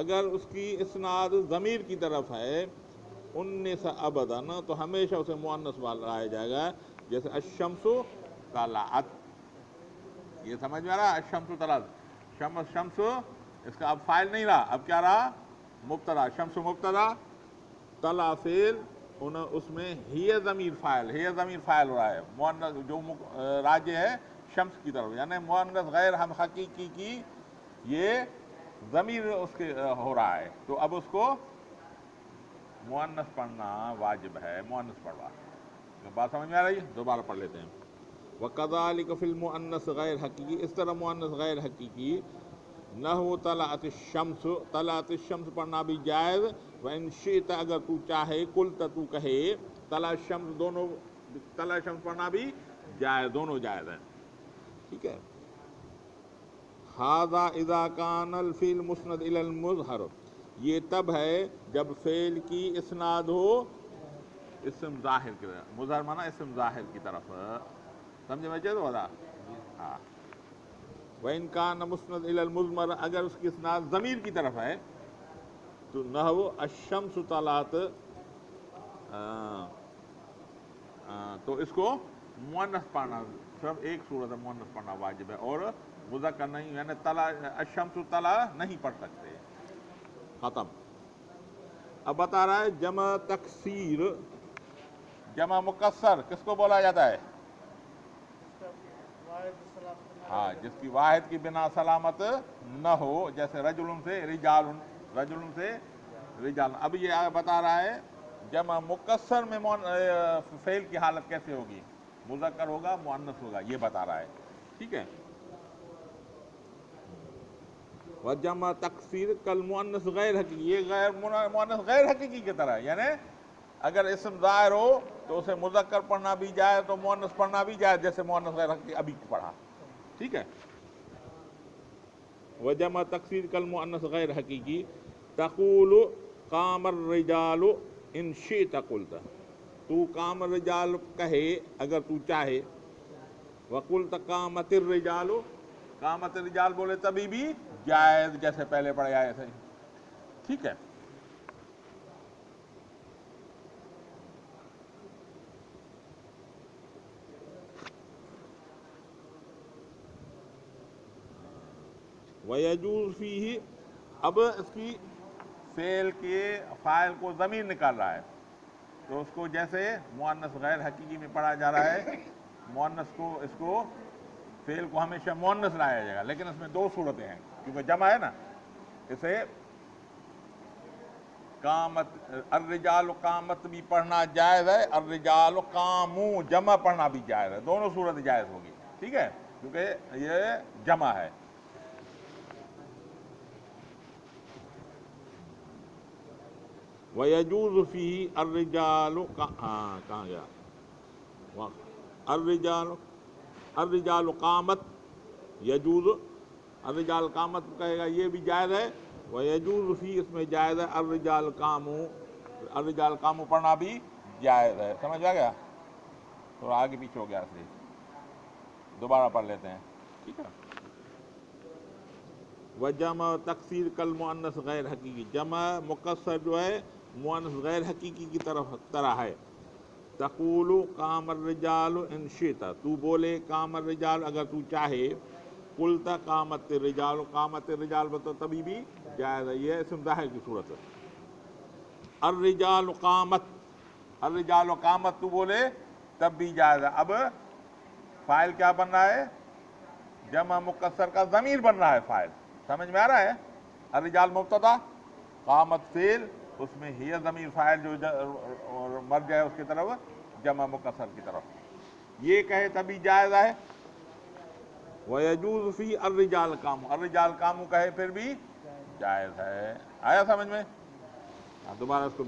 اگر اس کی اسناد ضمیر کی طرف ہے انس ابدن تو ہمیشہ اسے مؤنث لایا جائے گا، جیسے الشمس طلعت، یہ سمجھ میں آ رہا ہے؟ الشمس طلعت، شمس اس کا اب فاعل نہیں رہا، اب کیا رہا؟ مبتدا، شمس مبتدا، طلع فعل، اس میں ہی ضمیر فاعل، ہی ضمیر فاعل ہو رہا ہے، مؤنث جو راجع ہے شمس کی طرف، یعنی مؤنث غیر ہم حقیقی کی یہ ضمیر اس کے ہو رہا ہے، تو اب اس کو مؤنث پڑھنا واجب ہے، مؤنث پڑھوا۔ بات سمجھ میں آ رہی ہے؟ دوبارہ پڑھ لیتے ہیں۔ وَكَذَلِكَ فِي الْمُؤَنَّثِ غیر حقیقی، اس طرح مؤنث غیر حقیقی نحو طلعت الشمس، طلعت الشمس پڑھنا بھی جائز، وَإِن شِئْتَ اگر تو چاہے، قُلْتَ تو کہے، طلع الشمس، دونوں طلع الشمس پڑھنا بھی جائز، دونوں جائز ہیں، ٹھیک ہے۔ هذا اذا كان الفعل مسند الى المظہر، یہ تب ہے جب فعل کی اسناد ہو اسم ظاہر کی طرف، مظہر مانا اسم ظاہر کی طرف، سمجھے میں چاہے تو بتا؟ ہاں۔ وَإِن كَانَ مُسْنَدْ إِلَى الْمُضْمَرِ، اگر اس کی اسناد ضمیر کی طرف ہے تو نحو الشمس طلعت، تو اس کو مؤنث پڑھنا، صرف ایک صورت ہے مؤنث پڑھنا واجب ہے، اور مذکر نہیں، یعنی طلع الشمس طلع نہیں پڑھ سکتے، ختم۔ اب بتا رہا ہے جمع تکسیر، جمع مکسر کس کو بولا جاتا ہے؟ ہاں، جس کی واحد کی بنا سلامت نہ ہو، جیسے رجل سے رجال، رجل سے رجال۔ اب یہ بتا رہا ہے جمع مکسر میں فعل کی حالت کیسے ہوگی، مذکر ہوگا مؤنث ہوگا، یہ بتا رہا ہے، ٹھیک ہے۔ وجمع تکسیر کل مؤنث غیر حقیقی، یہ غیر مؤنث غیر حقیقی کی طرح ہے، یعنی اگر اسم ظاہر ہو تو اسے مذکر پڑھنا بھی جائے تو مؤنث پڑھنا بھی جائے، جیسے مؤنث غیر حقیقی ابھی پڑھا، ٹھیک ہے۔ وجمع تکسیر کل مؤنث غیر حقیقی، تقول قام الرجال ان شئت قلت، تو قام الرجال کہے اگر تو چاہے، وقلت قامت الرجال، قامت الرجال بولے تبھی بھی جائز، جیسے پہلے پڑھے آئے تھے، ٹھیک ہے۔ وَيَجُوزُ فِيهِ، اب اس کی فعل کے فاعل کو ضمیر نکال رہا ہے، تو اس کو جیسے مؤنث غیر حقیقی میں پڑھا جا رہا ہے، مؤنث کو، اس کو فعل کو ہمیشہ مؤنث لایا جائے گا، لیکن اس میں دو صورتیں ہیں، کیونکہ جمع ہے نا، اسے قامت الرجال قامت بھی پڑھنا جائز ہے، الرجال قاموا جمع پڑھنا بھی جائز ہے، دونوں صورت جائز ہوگی، ٹھیک ہے، کیونکہ یہ جمع ہے۔ وَيَجُوزُ فِيهِ الرِّجَالُ، کہاں گیا؟ الرجال قامت، یجوز، الرجال قامت کہے گا یہ بھی جائز ہے، وَيَجُوزُ فِيهِ اس میں جائز ہے، الرجال قاموا، الرجال قاموا پڑھنا بھی جائز ہے، سمجھ آ گیا؟ تھوڑا آگے پیچھے ہو گیا اس لیے، دوبارہ پڑھ لیتے ہیں، ٹھیک ہے۔ وجمع تکسیر کل مؤنث غیر حقیقی، جمع مکسر جو ہے مؤنث غیر حقیقی کی طرح ہے، تقول قام الرجال ان شئت، تو بولے قام الرجال اگر تو چاہے، قلت قامت الرجال، قامت الرجال بتا تبھی بھی جائز ہے، یہ اسم ظاہر کی صورت ہے۔ الرجال قامت، الرجال قامت تو بولے تب بھی جائز ہے، اب فاعل کیا بن رہا ہے؟ جمع مکسر کا ضمیر بن رہا ہے فاعل، سمجھ میں آ رہا ہے؟ الرجال مبتدا، قامت فعل، اس میں ہی ضمیر فاعل جو مرجع ہے اس کی طرف، جمع مکسر کی طرف، یہ کہے تبھی جائز ہے۔ وَيَجُوزُ فِي الرِّجَالُ قَامُوا، الرِّجَالُ قَامُوا کہے پھر بھی جائز ہے، آیا سمجھ میں؟ دوبارہ اس کو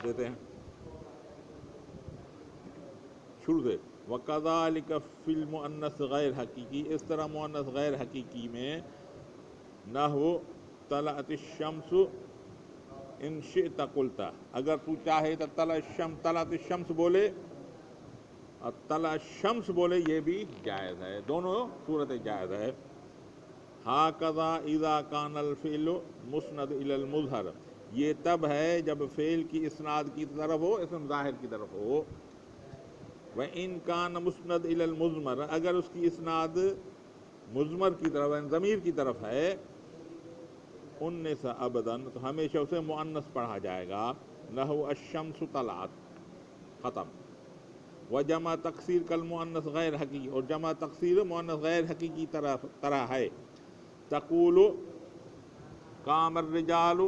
دیتے ہیں شروع سے۔ وَكَذَلِكَ فِي الْمُؤَنَّثِ غیر حقیقی، اس طرح مؤنث غیر حقیقی میں نحو طلعت الشمس ان شئت قلت، اگر تو چاہے تو طلعت الشمس بولے اور طلع الشمس بولے، یہ بھی جائز ہے، دونوں صورتیں جائز ہے۔ ہاکذا اذا کان الفعل مسند الی المظہر، یہ تب ہے جب فعل کی اسناد کی طرف ہو، اسم ظاہر کی طرف ہو. وَإِن كَانَ مُسْنَدْ إِلَى الْمُضْمَرِ، اگر اس کی اسناد مضمر کی طرف یعنی ضمیر کی طرف ہے، اُنِّثَ ابداً، تو ہمیشہ اسے مؤنث پڑھا جائے گا. نحو الشمس طلعت، ختم. وجمع تقصیر کل مؤنث غیر حقیقی، اور جمع تقصیر مؤنث غیر حقیقی طرح ہے. تقول قام الرجال،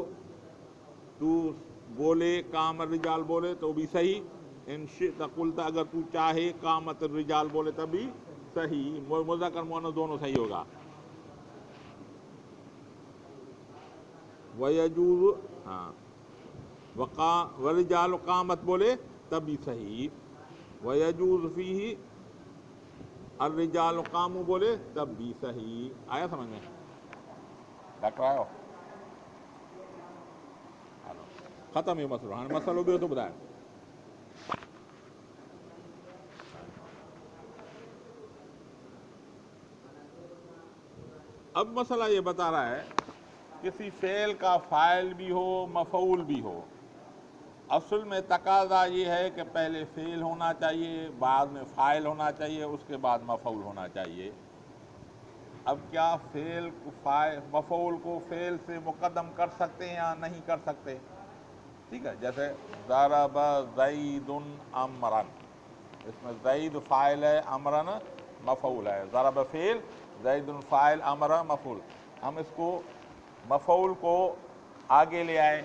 تو بولے قام الرجال بولے تو بھی صحیح. ان شئت قلت، اگر تو چاہے قامت الرجال بولے تب بھی صحیح. مذکر مؤنث دونوں صحیح ہوگا. وَيَجُوزُ، ہاں، وَالرِّجَالُ قامت بولے تب بھی صحیح. وَيَجُوزُ فِيهِ الرِّجَالُ قاموا بولے تب بھی صحیح. آیا سمجھ میں؟ ڈاکٹر آئے ہو؟ ختم یہ مسئلہ. ہاں مسئلہ بھی ہو تو بتائیں. اب مسئلہ یہ بتا رہا ہے کسی فعل کا فاعل بھی ہو مفعول بھی ہو. اصل میں تقاضا یہ ہے کہ پہلے فعل ہونا چاہیے، بعد میں فاعل ہونا چاہیے، اس کے بعد مفعول ہونا چاہیے. اب کیا مفعول کو فعل سے مقدم کر سکتے ہیں یا نہیں کر سکتے؟ ٹھیک ہے، جیسے ضرب زید امرا، اس میں زید فاعل ہے، امرن مفعول ہے. ضرب فعل، زید فاعل، امر مفعول. ہم اس کو مفعول کو آگے لے آئے.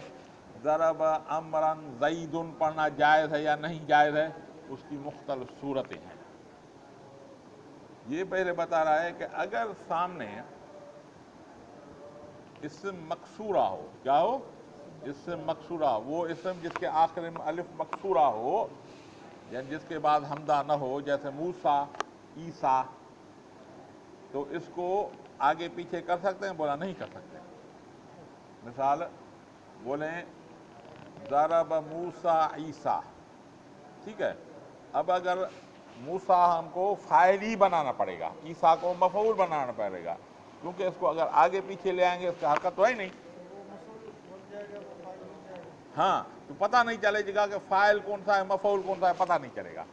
ضرب امرا زید پڑھنا جائز ہے یا نہیں جائز ہے؟ اس کی مختلف صورتیں ہیں. یہ پہلے بتا رہا ہے کہ اگر سامنے اسم مکسورہ ہو، کیا ہو؟ اسم مکسورہ، وہ اسم جس کے آخر میں الف مکسورہ ہو، یعنی جس کے بعد حمزہ نہ ہو، جیسے موسیٰ، عیسیٰ، تو اس کو آگے پیچھے کر سکتے ہیں؟ بولا نہیں کر سکتے. مثال بولیں ضرب موسیٰ عیسیٰ، ٹھیک ہے. اب اگر موسیٰ ہم کو فاعل ہی بنانا پڑے گا، عیسیٰ کو مفعول بنانا پڑے گا، کیونکہ اس کو اگر آگے پیچھے لے آئیں گے اس کا حرکت تو ہے نہیں. ہاں، تو پتہ نہیں چلے گا کہ فاعل کون سا ہے مفعول کون سا ہے، پتہ نہیں چلے گا.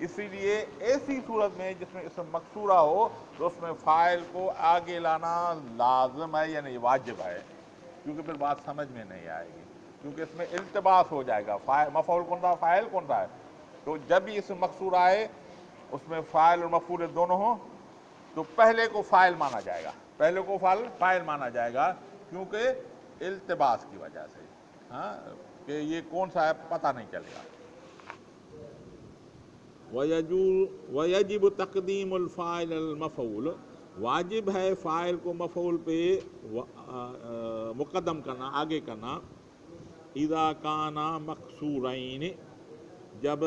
اسی لیے ایسی صورت میں جس میں اسم مکسورہ ہو تو اس میں فاعل کو آگے لانا لازم ہے یعنی واجب ہے، کیونکہ پھر بات سمجھ میں نہیں آئے گی، کیونکہ اس میں التباس ہو جائے گا. مفعول کون سا، فاعل کون سا ہے. تو جب بھی اسم مکسورہ آئے اس میں فاعل اور مفعول دونوں ہوں تو پہلے کو فاعل مانا جائے گا، پہلے کو فاعل مانا جائے گا، کیونکہ التباس کی وجہ سے، ہاں، کہ یہ کون سا ہے پتہ نہیں چلے گا. وَيَجِبُ تَقْدِيمُ الْفَاعِلِ الْمَفْعُولِ، واجب ہے فاعل کو مفعول پہ مقدم کرنا، آگے کرنا. اِذَا كَانَ مَقْصُورَيْنِ، جب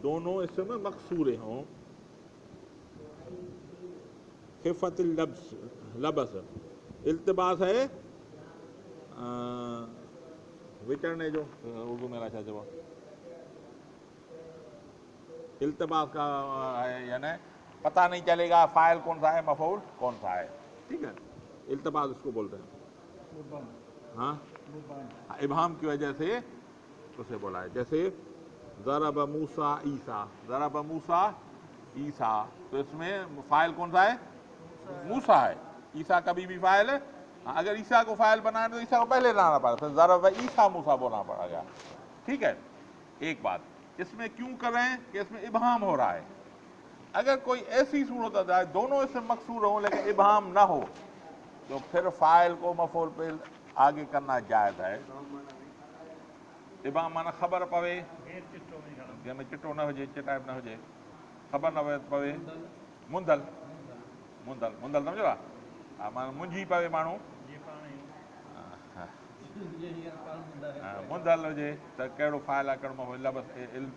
دونوں اسم مقصورے ہوں. خفت اللبس، التباس ہے وچرنے جو اردو میں رہا جب التباس کا ہے، یعنی پتہ نہیں چلے گا فاعل کون سا ہے مفعول کون سا ہے. ٹھیک ہے، التباس اس کو بولتے ہیں. ہاں، ابہام کی وجہ سے اسے بولا ہے. جیسے ضرب موسیٰ عیسیٰ، ضرب موسیٰ عیسیٰ، تو اس میں فاعل کون سا ہے؟ موسیٰ ہے. عیسیٰ کبھی بھی فاعل ہے. اگر عیسیٰ کو فاعل بنانا تو عیسیٰ کو پہلے لانا پڑا، پھر ضرب عیسیٰ موسیٰ بولنا پڑا گا. ٹھیک ہے. ایک بات اس میں کیوں کر رہے ہیں کہ اس میں ابہام ہو رہا ہے. اگر کوئی ایسی صورت آ جائے دونوں اسم مکسور ہوں لیکن ابہام نہ ہو تو پھر فاعل کو مفعول پہ آگے کرنا جائز ہے. ابہام مانا خبر پوے، جن میں چٹو نہ ہو جائے، چٹائب نہ ہو جائے، خبر نہ پوے، مندل مندل مندل سمجھو گا، مانا منجھی پوے مانو مندل ہو جائے تو کہڑو فاعل ہے کہڑو مفعول، لبس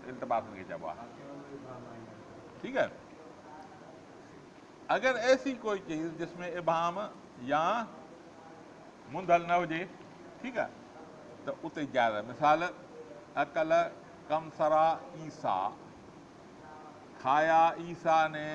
التباس کے چبو ہے. ٹھیک ہے. اگر ایسی کوئی چیز جس میں ابہام یا مندل نہ ہو جائے، ٹھیک ہے، تو اتنے جائز ہے. مثال اکل کم سرا عیسیٰ، کھایا عیسیٰ نے